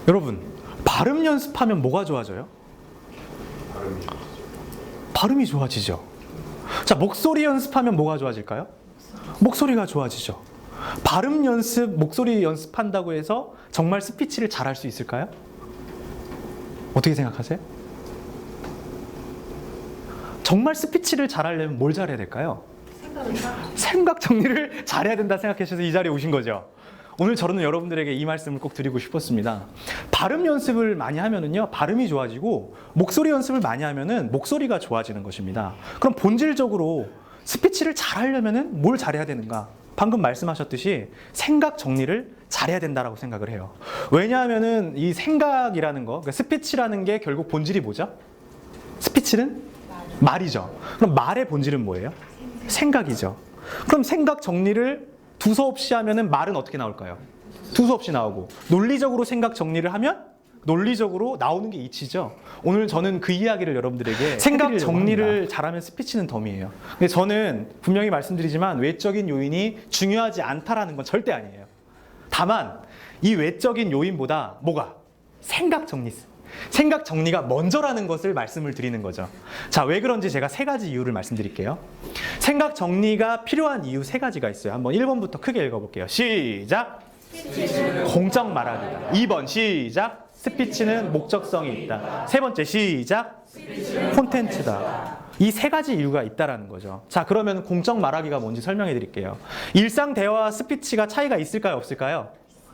여러분, 발음 연습하면 뭐가 좋아져요? 발음이 좋아지죠. 자, 목소리 연습하면 뭐가 좋아질까요? 목소리가 좋아지죠. 발음 연습, 목소리 연습한다고 해서 정말 스피치를 잘할 수 있을까요? 어떻게 생각하세요? 정말 스피치를 잘하려면 뭘 잘해야 될까요? 생각 정리를 잘해야 된다 생각하셔서 이 자리에 오신 거죠. 오늘 저는 여러분들에게 이 말씀을 꼭 드리고 싶었습니다. 발음 연습을 많이 하면은요, 발음이 좋아지고, 목소리 연습을 많이 하면은 목소리가 좋아지는 것입니다. 그럼 본질적으로 스피치를 잘하려면은 뭘 잘해야 되는가? 방금 말씀하셨듯이 생각 정리를 잘해야 된다라고 생각을 해요. 왜냐하면은 이 생각이라는 거, 그러니까 스피치라는 게 결국 본질이 뭐죠? 스피치는 말이죠. 그럼 말의 본질은 뭐예요? 생각이죠. 그럼 생각 정리를 두서없이 하면은 말은 어떻게 나올까요? 두서없이 나오고, 논리적으로 생각 정리를 하면 논리적으로 나오는 게 이치죠. 오늘 저는 그 이야기를 여러분들에게 생각 정리를 잘하면 스피치는 덤이에요. 근데 저는 분명히 말씀드리지만 외적인 요인이 중요하지 않다라는 건 절대 아니에요. 다만 이 외적인 요인보다 뭐가? 생각 정리. 생각 정리가 먼저라는 것을 말씀을 드리는 거죠. 자, 왜 그런지 제가 세 가지 이유를 말씀드릴게요. 생각 정리가 필요한 이유 세 가지가 있어요. 한번 1번부터 크게 읽어볼게요. 시작! 공적 말하기다. 2번 시작! 스피치는 목적성이 있다. 세 번째 시작! 콘텐츠다. 이 세 가지 이유가 있다라는 거죠. 자, 그러면 공적 말하기가 뭔지 설명해 드릴게요. 일상 대화와 스피치가 차이가 있을까요? 없을까요?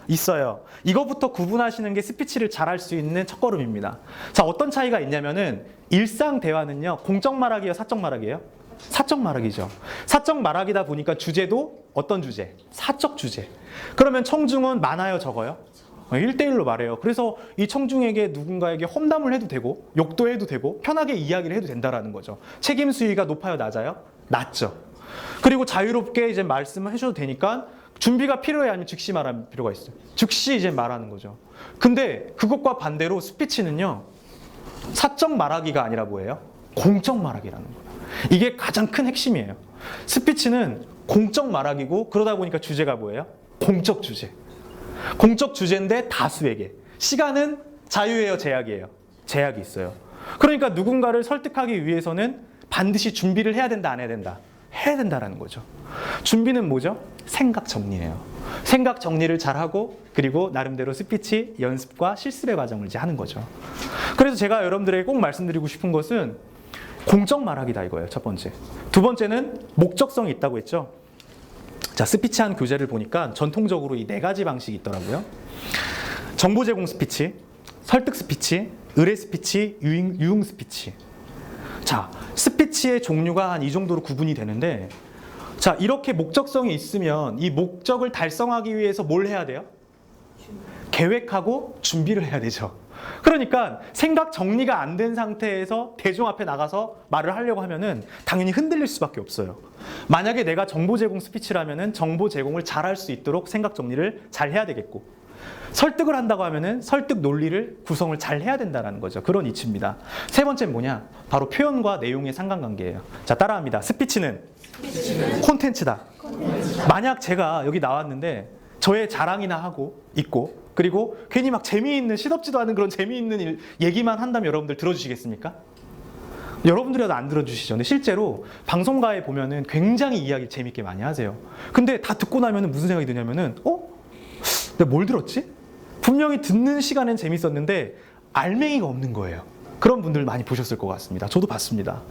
있어요. 이거부터 구분하시는 게 스피치를 잘할 수 있는 첫걸음입니다. 자, 어떤 차이가 있냐면은 일상 대화는요, 공적 말하기예요, 사적 말하기예요? 사적 말하기죠. 사적 말하기다 보니까 주제도 어떤 주제? 사적 주제. 그러면 청중은 많아요, 적어요? 1대1로 말해요. 그래서 이 청중에게 누군가에게 험담을 해도 되고 욕도 해도 되고 편하게 이야기를 해도 된다라는 거죠. 책임 수위가 높아요, 낮아요? 낮죠. 그리고 자유롭게 이제 말씀을 해줘도 되니까 준비가 필요해, 아니면 즉시 말할 필요가 있어요? 즉시 이제 말하는 거죠. 근데 그것과 반대로 스피치는요, 사적 말하기가 아니라 뭐예요? 공적 말하기라는 거예요. 이게 가장 큰 핵심이에요. 스피치는 공적 말하기고, 그러다 보니까 주제가 뭐예요? 공적 주제. 공적 주제인데 다수에게. 시간은 자유예요, 제약이에요? 제약이 있어요. 그러니까 누군가를 설득하기 위해서는 반드시 준비를 해야 된다, 안 해야 된다? 해야 된다라는 거죠. 준비는 뭐죠? 생각 정리예요. 생각 정리를 잘하고, 그리고 나름대로 스피치 연습과 실습의 과정을 이제 하는 거죠. 그래서 제가 여러분들에게 꼭 말씀드리고 싶은 것은 공적 말하기다 이거예요, 첫 번째. 두 번째는 목적성이 있다고 했죠. 자, 스피치한 교재를 보니까 전통적으로 이 네 가지 방식이 있더라고요. 정보 제공 스피치, 설득 스피치, 의뢰 스피치, 유흥 스피치. 자, 스피치의 종류가 한 이 정도로 구분이 되는데, 자, 이렇게 목적성이 있으면 이 목적을 달성하기 위해서 뭘 해야 돼요? 계획하고 준비를 해야 되죠. 그러니까 생각 정리가 안 된 상태에서 대중 앞에 나가서 말을 하려고 하면은 당연히 흔들릴 수밖에 없어요. 만약에 내가 정보 제공 스피치라면은 정보 제공을 잘 할 수 있도록 생각 정리를 잘 해야 되겠고, 설득을 한다고 하면은 설득 논리를 구성을 잘 해야 된다는 거죠. 그런 이치입니다. 세 번째는 뭐냐? 바로 표현과 내용의 상관관계예요. 자, 따라합니다. 스피치는 콘텐츠다. 만약 제가 여기 나왔는데 저의 자랑이나 하고 있고, 그리고 괜히 막 재미있는, 시덥지도 않은 그런 재미있는 얘기만 한다면 여러분들 들어주시겠습니까? 여러분들이라도 안 들어주시죠. 근데 실제로 방송가에 보면은 굉장히 이야기 재밌게 많이 하세요. 근데 다 듣고 나면은 무슨 생각이 드냐면은, 내가 뭘 들었지? 분명히 듣는 시간엔 재밌었는데 알맹이가 없는 거예요. 그런 분들 많이 보셨을 것 같습니다. 저도 봤습니다.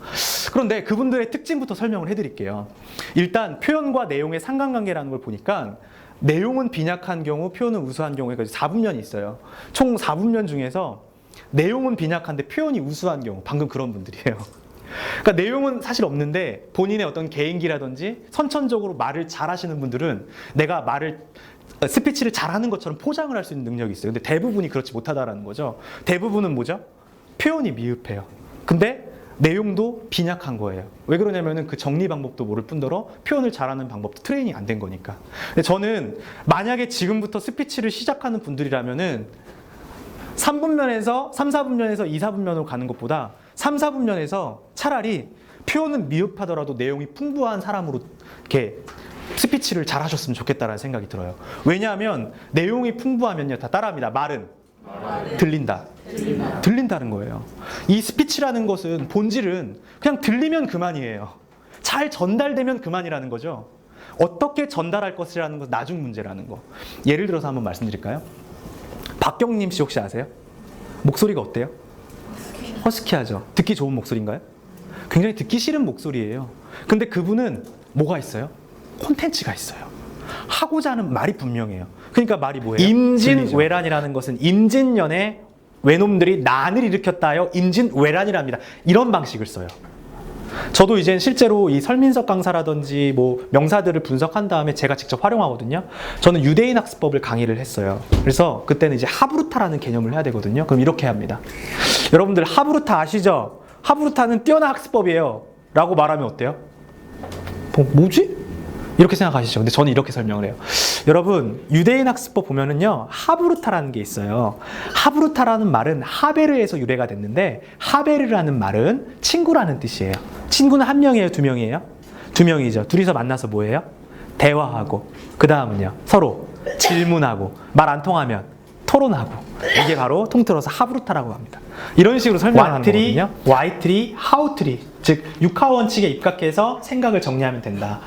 그런데 그분들의 특징부터 설명을 해드릴게요. 일단 표현과 내용의 상관관계라는 걸 보니까 내용은 빈약한 경우, 표현은 우수한 경우에 4분면이 있어요. 총 4분면 중에서 내용은 빈약한데 표현이 우수한 경우, 방금 그런 분들이에요. 그러니까 내용은 사실 없는데 본인의 어떤 개인기라든지 선천적으로 말을 잘하시는 분들은 내가 스피치를 잘하는 것처럼 포장을 할 수 있는 능력이 있어요. 근데 대부분이 그렇지 못하다라는 거죠. 대부분은 뭐죠? 표현이 미흡해요. 근데 내용도 빈약한 거예요. 왜 그러냐면은 그 정리 방법도 모를 뿐더러 표현을 잘하는 방법도 트레이닝 안 된 거니까. 근데 저는 만약에 지금부터 스피치를 시작하는 분들이라면은 3분면에서 3, 4분면에서 2, 4분면으로 가는 것보다 3, 4분면에서 차라리 표현은 미흡하더라도 내용이 풍부한 사람으로 이렇게 스피치를 잘 하셨으면 좋겠다라는 생각이 들어요. 왜냐하면 내용이 풍부하면요, 다 따라합니다. 말은 들린다. 들린다는 거예요. 이 스피치라는 것은 본질은 그냥 들리면 그만이에요. 잘 전달되면 그만이라는 거죠. 어떻게 전달할 것이라는 건 나중 문제라는 거. 예를 들어서 한번 말씀드릴까요? 박경림 씨 혹시 아세요? 목소리가 어때요? 허스키하죠. 듣기 좋은 목소리인가요? 굉장히 듣기 싫은 목소리예요. 근데 그분은 뭐가 있어요? 콘텐츠가 있어요. 하고자 하는 말이 분명해요. 그러니까 말이 뭐예요? 임진왜란이라는 것은 임진년에 외놈들이 난을 일으켰다요. 임진왜란이랍니다. 이런 방식을 써요. 저도 이제 실제로 이 설민석 강사라든지 뭐 명사들을 분석한 다음에 제가 직접 활용하거든요. 저는 유대인 학습법을 강의를 했어요. 그래서 그때는 이제 하브루타라는 개념을 해야 되거든요. 그럼 이렇게 합니다. 여러분들 하브루타 아시죠? 하브루타는 뛰어난 학습법이에요. 라고 말하면 어때요? 뭐지? 이렇게 생각하시죠. 근데 저는 이렇게 설명을 해요. 여러분, 유대인 학습법 보면은요, 하브루타라는 게 있어요. 하브루타라는 말은 하베르에서 유래가 됐는데, 하베르라는 말은 친구라는 뜻이에요. 친구는 한 명이에요, 두 명이에요? 두 명이죠. 둘이서 만나서 뭐예요? 대화하고, 그 다음은요, 서로 질문하고, 말 안 통하면 토론하고, 이게 바로 통틀어서 하브루타라고 합니다. 이런 식으로 설명하는 거거든요. 와이트리, 하우트리, 즉 육하원칙에 입각해서 생각을 정리하면 된다.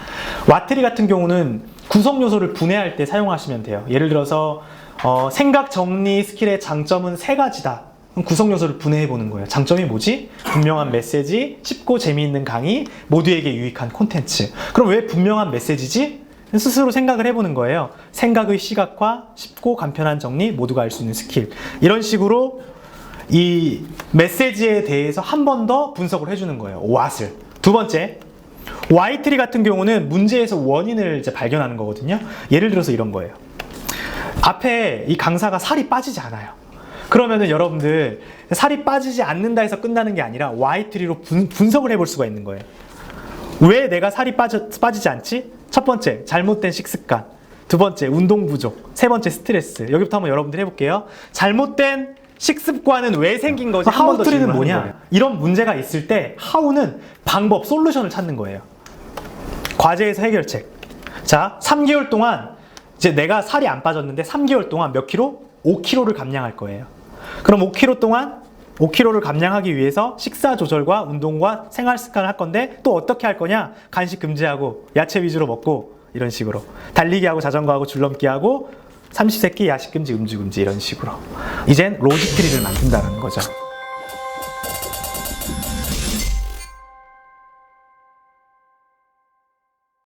와트리 같은 경우는 구성 요소를 분해할 때 사용하시면 돼요. 예를 들어서 생각 정리 스킬의 장점은 세 가지다. 그럼 구성 요소를 분해해 보는 거예요. 장점이 뭐지? 분명한 메시지, 쉽고 재미있는 강의, 모두에게 유익한 콘텐츠. 그럼 왜 분명한 메시지지? 스스로 생각을 해보는 거예요. 생각의 시각화, 쉽고 간편한 정리, 모두가 알 수 있는 스킬. 이런 식으로 이 메시지에 대해서 한 번 더 분석을 해주는 거예요. what을. 두 번째, 와이트리 같은 경우는 문제에서 원인을 이제 발견하는 거거든요. 예를 들어서 이런 거예요. 앞에 이 강사가 살이 빠지지 않아요. 그러면은 여러분들 살이 빠지지 않는다 해서 끝나는 게 아니라 와이트리로 분석을 해볼 수가 있는 거예요. 왜 내가 살이 빠지지 않지? 첫 번째, 잘못된 식습관. 두 번째, 운동 부족. 세 번째, 스트레스. 여기부터 한번 여러분들 해볼게요. 잘못된 식습관은 왜 생긴 거지? 하우트리는 뭐냐? 이런 문제가 있을 때 하우는 방법, 솔루션을 찾는 거예요. 과제에서 해결책. 자, 3개월 동안 이제 내가 살이 안 빠졌는데 3개월 동안 몇 킬로? 5킬로를 감량할 거예요. 그럼 5킬로 동안 5킬로를 감량하기 위해서 식사 조절과 운동과 생활 습관을 할 건데 또 어떻게 할 거냐? 간식 금지하고 야채 위주로 먹고 이런 식으로 달리기 하고 자전거 하고 줄넘기 하고 삼시세끼 야식 금지 음주 금지 이런 식으로 이젠 로직 트리를 만든다는 거죠.